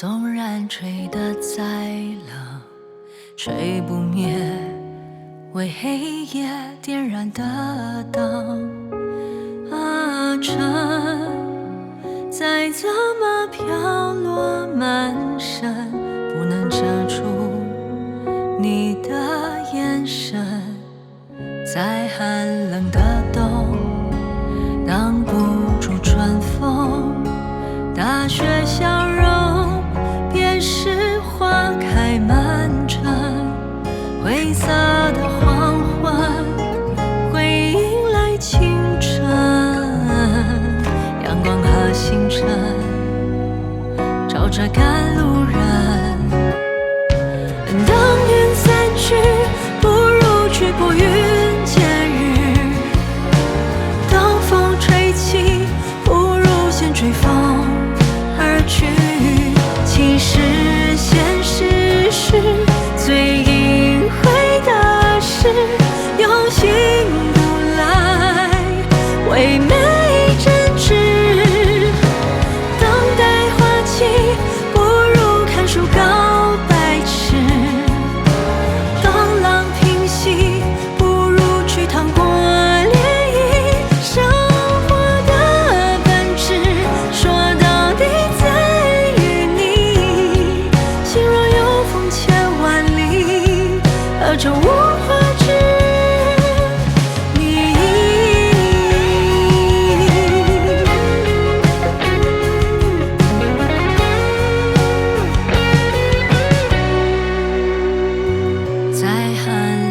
纵然吹得再冷，吹不灭为黑夜点燃的灯。啊，尘再怎么飘落满身，不能遮住你的眼神。再寒冷的冬，挡不住春风。大雪消融，便是花开满城。灰色的黄昏，会迎来清晨。阳光和星辰，照着赶路人。当云散去，不如去拨云见日。当风吹起，不如先追风而去。其实现实是最隐晦的事，用心读来唯美真挚。等待花期，不如看书告白痴。当浪平息，不如去趟过涟漪。生活的本质，说到底在于你。心若有风千万里，何愁无话之谜。再寒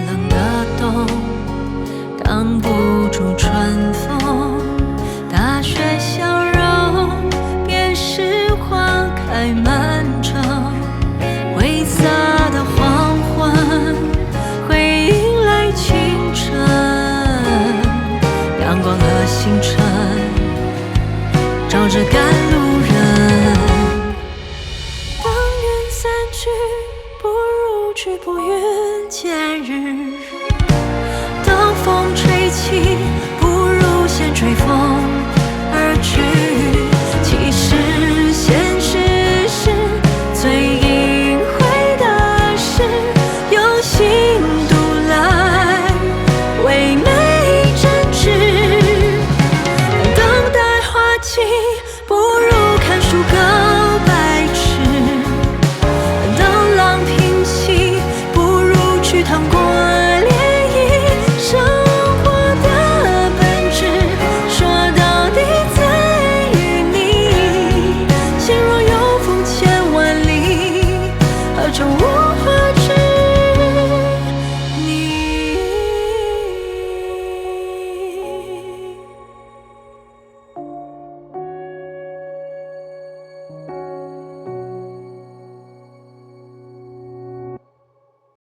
冷的冬，挡不住春风。大雪消融，便是花开满城。灰色的黄昏，会迎来清晨。阳光和星辰，照着赶路人。当云散去，不如去拨云见日。当风吹起，不如先吹风